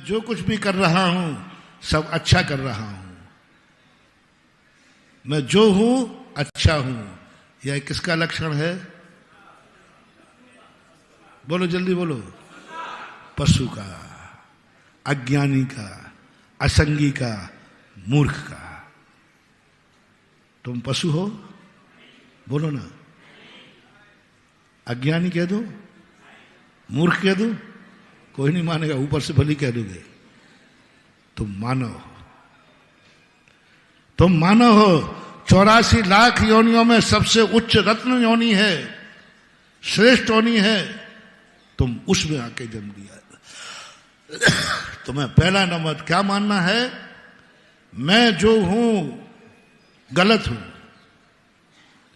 जो कुछ भी कर रहा हूं सब अच्छा कर रहा हूं। मैं जो हूं अच्छा हूं। यह किसका लक्षण है? बोलो जल्दी बोलो। पशु का, अज्ञानी का, असंगी का, मूर्ख का। तुम पशु हो? बोलो ना। अज्ञानी कह दो, मूर्ख कह दो, कोई नहीं मानेगा, ऊपर से भली कह दोगे। तुम मानव हो, तुम मानव हो। 84 लाख योनियों में सबसे उच्च रत्न योनि है, श्रेष्ठ योनि है। तुम उसमें आके जन्म लिया। तुम्हें पहला नंबर क्या मानना है? मैं जो हूं गलत हूं,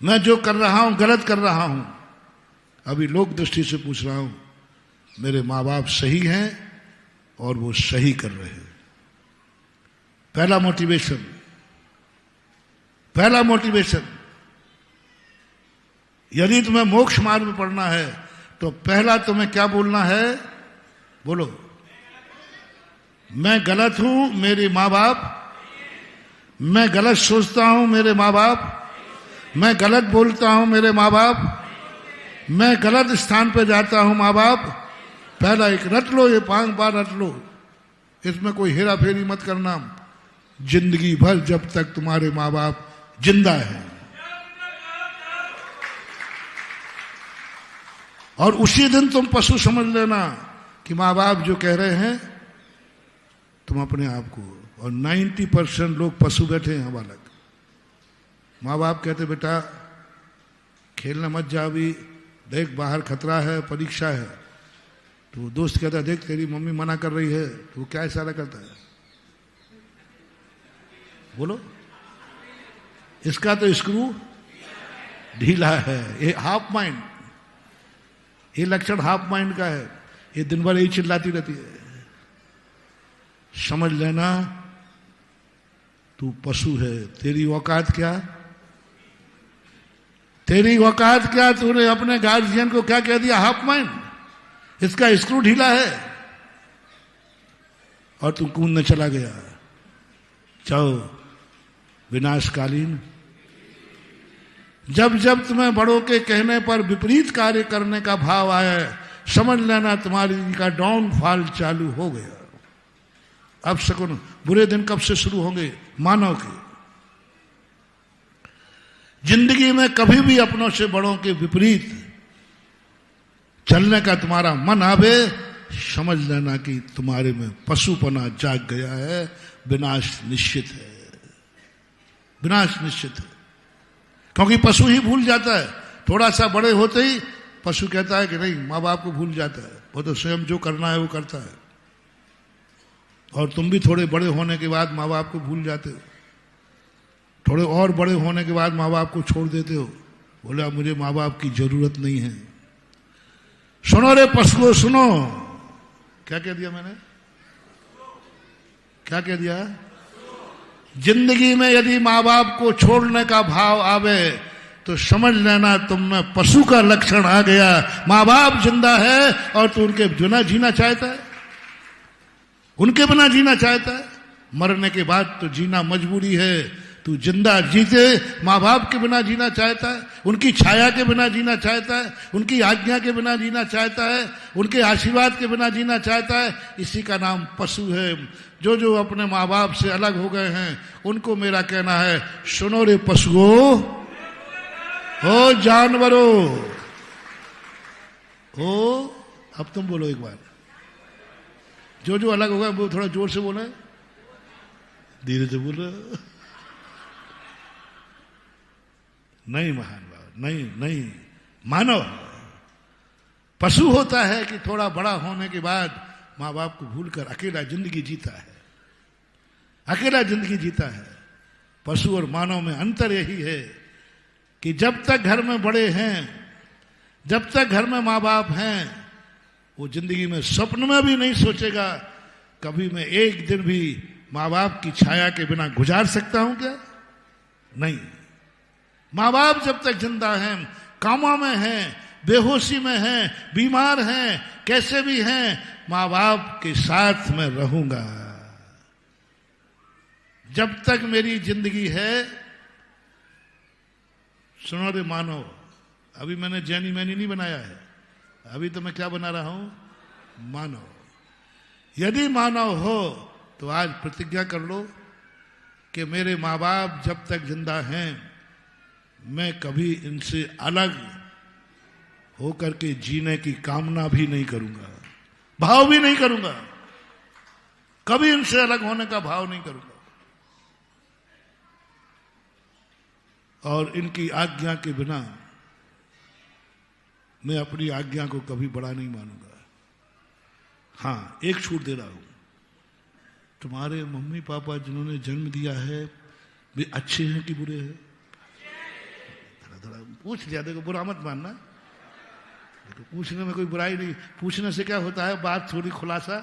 मैं जो कर रहा हूं गलत कर रहा हूं। अभी लोक दृष्टि से पूछ रहा हूं, मेरे माँ बाप सही हैं और वो सही कर रहे हैं। पहला मोटिवेशन, पहला मोटिवेशन। यदि तुम्हें मोक्ष मार्ग में पढ़ना है तो पहला तुम्हें क्या बोलना है? बोलो। मैं गलत हूं, मेरे माँ बाप, मैं गलत सोचता हूं, मेरे माँ बाप, मैं गलत बोलता हूं, मेरे माँ बाप, मैं गलत स्थान पर जाता हूं, माँ बाप। पहला एक रट लो, ये 5 बार रट लो। इसमें कोई हेरा फेरी मत करना। जिंदगी भर जब तक तुम्हारे माँ बाप जिंदा है, और उसी दिन तुम पशु समझ लेना कि माँ बाप जो कह रहे हैं तुम अपने आप को। और 90% लोग पशु बैठे हैं बालक। माँ बाप कहते बेटा खेलने मत जा, अभी देख बाहर खतरा है, परीक्षा है। तो वो दोस्त कहता है देख तेरी मम्मी मना कर रही है। तो वो क्या इशारा करता है? बोलो। इसका तो स्क्रू ढीला है। ये हाफ माइंड, ये लक्षण हाफ माइंड का है। ये दिन भर यही चिल्लाती रहती है। समझ लेना तू पशु है। तेरी औकात क्या? तेरी औकात क्या? तूने अपने गार्जियन को क्या कह दिया? Half mind. इसका स्क्रू ढीला है और तू कूदने चला गया। जाओ विनाशकालीन। जब जब तुम्हें बड़ों के कहने पर विपरीत कार्य करने का भाव आया, समझ लेना तुम्हारी का डाउनफॉल चालू हो गया। अब शकुन बुरे दिन कब से शुरू होंगे? मानव के जिंदगी में कभी भी अपनों से बड़ों के विपरीत चलने का तुम्हारा मन आवे, समझ लेना कि तुम्हारे में पशुपना जाग गया है। विनाश निश्चित है, विनाश निश्चित है। क्योंकि पशु ही भूल जाता है। थोड़ा सा बड़े होते ही पशु कहता है कि नहीं, माँ बाप को भूल जाता है। वो तो स्वयं जो करना है वो करता है। और तुम भी थोड़े बड़े होने के बाद माँ बाप को भूल जाते हो। थोड़े और बड़े होने के बाद माँ बाप को छोड़ देते हो। बोले अब मुझे माँ बाप की जरूरत नहीं है। सुनो रे पशुओं सुनो। क्या कह दिया मैंने? क्या कह दिया? जिंदगी में यदि माँ बाप को छोड़ने का भाव आवे तो समझ लेना तुम में पशु का लक्षण आ गया। माँ बाप जिंदा है और तू उनके बिना जीना चाहता है, उनके बिना जीना चाहता है। मरने के बाद तो जीना मजबूरी है। तू जिंदा जीते माँ बाप के बिना जीना चाहता है, उनकी छाया के बिना जीना चाहता है, उनकी आज्ञा के बिना जीना चाहता है, उनके आशीर्वाद के बिना जीना चाहता है। इसी का नाम पशु है। जो जो अपने माँ बाप से अलग हो गए हैं उनको मेरा कहना है, सुनो रे पशुओं, हो जानवरों, हो। अब तुम बोलो एक बार। जो जो अलग हो गए वो थोड़ा जोर से बोले, धीरे से बोलो। नहीं महान बाबा, नहीं नहीं। मानव पशु होता है कि थोड़ा बड़ा होने के बाद माँ बाप को भूलकर अकेला जिंदगी जीता है, अकेला जिंदगी जीता है। पशु और मानव में अंतर यही है कि जब तक घर में बड़े हैं, जब तक घर में माँ बाप हैं, वो जिंदगी में स्वप्न में भी नहीं सोचेगा कभी मैं एक दिन भी माँ बाप की छाया के बिना गुजार सकता हूं क्या? नहीं। माँ बाप जब तक जिंदा हैं, कामों में हैं, बेहोशी में हैं, बीमार हैं, कैसे भी हैं, माँ बाप के साथ मैं रहूंगा। जब तक मेरी जिंदगी है। सुनो रे मानव, अभी मैंने जैनी मैनी नहीं बनाया है, अभी तो मैं क्या बना रहा हूं? मानव। यदि मानव हो तो आज प्रतिज्ञा कर लो कि मेरे माँ बाप जब तक जिंदा हैं मैं कभी इनसे अलग होकर के जीने की कामना भी नहीं करूंगा, भाव भी नहीं करूंगा, कभी इनसे अलग होने का भाव नहीं करूंगा, और इनकी आज्ञा के बिना मैं अपनी आज्ञा को कभी बड़ा नहीं मानूंगा। हाँ, एक छूट दे रहा हूं, तुम्हारे मम्मी पापा जिन्होंने जन्म दिया है वे अच्छे हैं कि बुरे हैं? थोड़ा पूछ लिया, देखो बुरा मत मानना, देखो पूछने में कोई बुराई नहीं, पूछने से क्या होता है, बात थोड़ी खुलासा।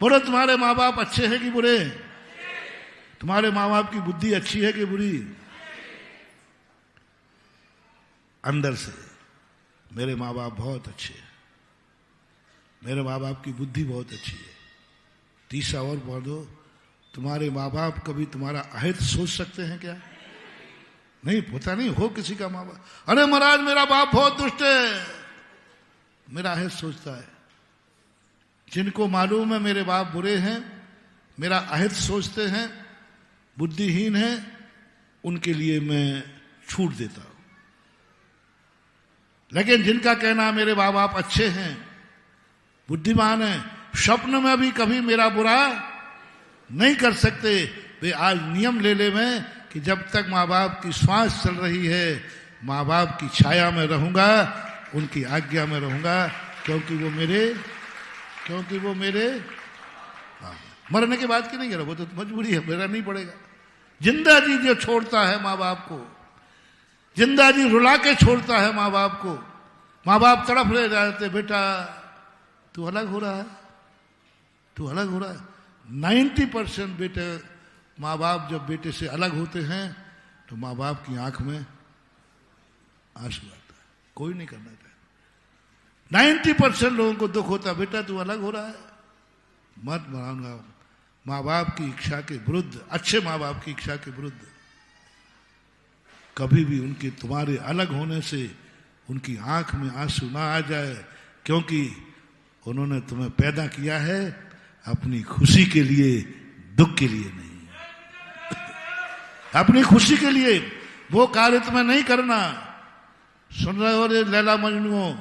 बोलो, तुम्हारे माँ बाप अच्छे हैं कि बुरे? तुम्हारे माँ बाप की बुद्धि अच्छी है कि बुरी? अंदर से मेरे माँ बाप बहुत अच्छे हैं, मेरे माँ बाप की बुद्धि बहुत अच्छी है। तीसरा और पढ़ दो, तुम्हारे माँ बाप कभी तुम्हारा अहित सोच सकते हैं क्या? नहीं, पता नहीं हो किसी का माँ बाप, अरे महाराज मेरा बाप बहुत दुष्ट है, मेरा अहित सोचता है। जिनको मालूम है मेरे बाप बुरे हैं, मेरा अहित सोचते हैं, बुद्धिहीन हैं, उनके लिए मैं छूट देता हूं। लेकिन जिनका कहना मेरे माँ बाप अच्छे हैं, बुद्धिमान हैं, स्वप्न में भी कभी मेरा बुरा नहीं कर सकते, वे आज नियम ले ले में कि जब तक माँ बाप की श्वास चल रही है माँ बाप की छाया में रहूंगा, उनकी आज्ञा में रहूंगा, क्योंकि वो मेरे मरने के बाद की नहीं कह रहा, वो तो मजबूरी है, मेरा नहीं पड़ेगा। जिंदा जी जो छोड़ता है माँ बाप को, जिंदा जी रुला के छोड़ता है माँ बाप को, माँ बाप तड़प ले जाते, बेटा तू अलग हो रहा है, तू अलग हो रहा है। 90% बेटे माँ बाप जब बेटे से अलग होते हैं तो माँ बाप की आंख में आंसू आता है, कोई नहीं करना चाहता। 90% लोगों को दुख होता है, बेटा तू अलग हो रहा है, मत मानूंगा। माँ बाप की इच्छा के विरुद्ध, अच्छे माँ बाप की इच्छा के विरुद्ध कभी भी उनके तुम्हारे अलग होने से उनकी आंख में आंसू ना आ जाए, क्योंकि उन्होंने तुम्हें पैदा किया है अपनी खुशी के लिए, दुख के लिए नहीं। अपनी खुशी के लिए वो कार्य तुम्हें नहीं करना। सुन रहे हो रे लैला मजनू?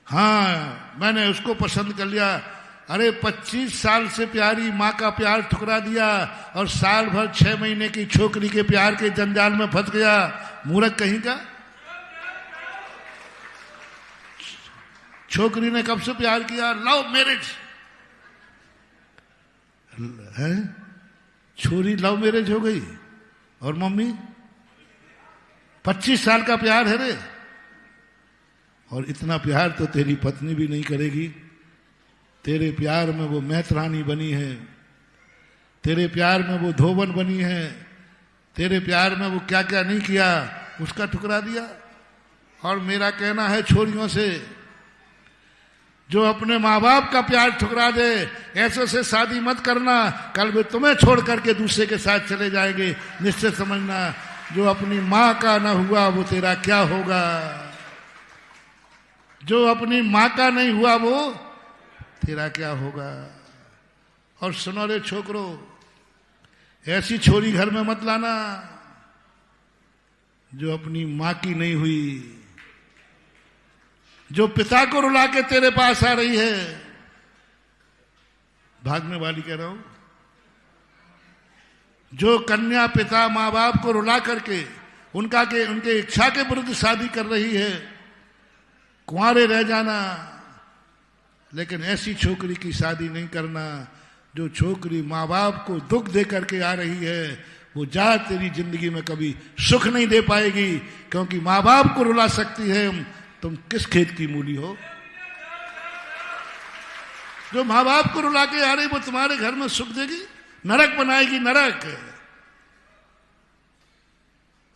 हाँ, मैंने उसको पसंद कर लिया। अरे 25 साल से प्यारी माँ का प्यार ठुकरा दिया और साल भर 6 महीने की छोकरी के प्यार के जंजाल में फंस गया, मूर्ख कहीं का। छोकरी ने कब से प्यार किया? लव मैरिज है, छोरी लव मैरिज हो गई, और मम्मी 25 साल का प्यार है रे, और इतना प्यार तो तेरी पत्नी भी नहीं करेगी। तेरे प्यार में वो मैत्रानी बनी है, तेरे प्यार में वो धोबन बनी है, तेरे प्यार में वो क्या क्या नहीं किया, उसका ठुकरा दिया। और मेरा कहना है छोरियों से, जो अपने माँ बाप का प्यार ठुकरा दे, ऐसे से शादी मत करना, कल वे तुम्हें छोड़ करके दूसरे के साथ चले जाएंगे। निश्चय समझना, जो अपनी माँ का ना हुआ वो तेरा क्या होगा, जो अपनी माँ का नहीं हुआ वो तेरा क्या होगा। और सुनो रे छोकरो, ऐसी छोरी घर में मत लाना जो अपनी माँ की नहीं हुई, जो पिता को रुला के तेरे पास आ रही है। भागने वाली कह रहा हूं, जो कन्या पिता माँ बाप को रुला करके उनके इच्छा के विरुद्ध शादी कर रही है, कुंवारे रह जाना। लेकिन ऐसी छोकरी की शादी नहीं करना। जो छोकरी माँ बाप को दुख दे करके आ रही है, वो जा तेरी जिंदगी में कभी सुख नहीं दे पाएगी, क्योंकि माँ बाप को रुला सकती है, तुम किस खेत की मूली हो। जो माँ बाप को रुला के आ रही वो तुम्हारे घर में सुख देगी? नरक बनाएगी, नरक।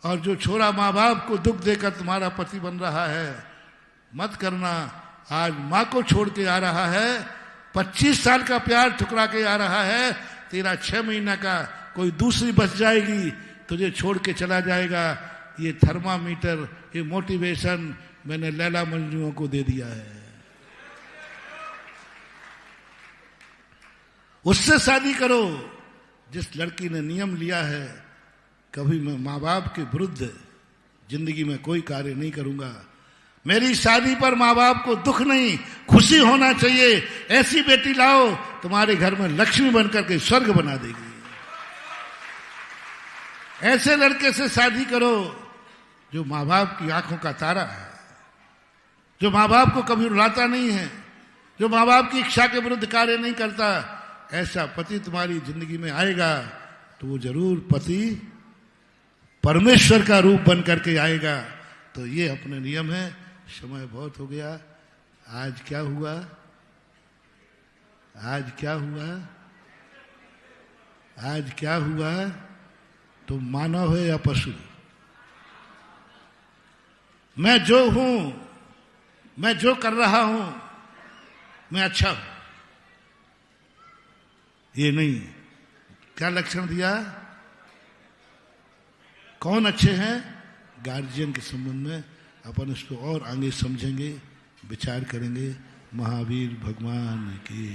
और जो छोरा माँ बाप को दुख देकर तुम्हारा पति बन रहा है, मत करना। आज माँ को छोड़ के आ रहा है, 25 साल का प्यार ठुकरा के आ रहा है, तेरा 6 महीना का कोई दूसरी बच जाएगी, तुझे छोड़ के चला जाएगा। ये थर्मामीटर, ये मोटिवेशन मैंने लैला मजनू को दे दिया है। उससे शादी करो जिस लड़की ने नियम लिया है, कभी मैं माँ बाप के विरुद्ध जिंदगी में कोई कार्य नहीं करूंगा। मेरी शादी पर माँ बाप को दुख नहीं, खुशी होना चाहिए। ऐसी बेटी लाओ तुम्हारे घर में लक्ष्मी बनकर के स्वर्ग बना देगी। ऐसे लड़के से शादी करो जो माँ बाप की आंखों का तारा है, जो माँ बाप को कभी रुलाता नहीं है, जो माँ बाप की इच्छा के विरुद्ध कार्य नहीं करता। ऐसा पति तुम्हारी जिंदगी में आएगा तो वो जरूर पति परमेश्वर का रूप बन करके आएगा। तो ये अपने नियम है। समय बहुत हो गया। आज क्या हुआ? आज क्या हुआ? आज क्या हुआ? तुम मानव है या पशु? मैं जो हूं, मैं जो कर रहा हूं, मैं अच्छा हूं, ये नहीं। क्या लक्षण दिया? कौन अच्छे हैं? गार्जियन के संबंध में अपन इसको और आगे समझेंगे, विचार करेंगे। महावीर भगवान की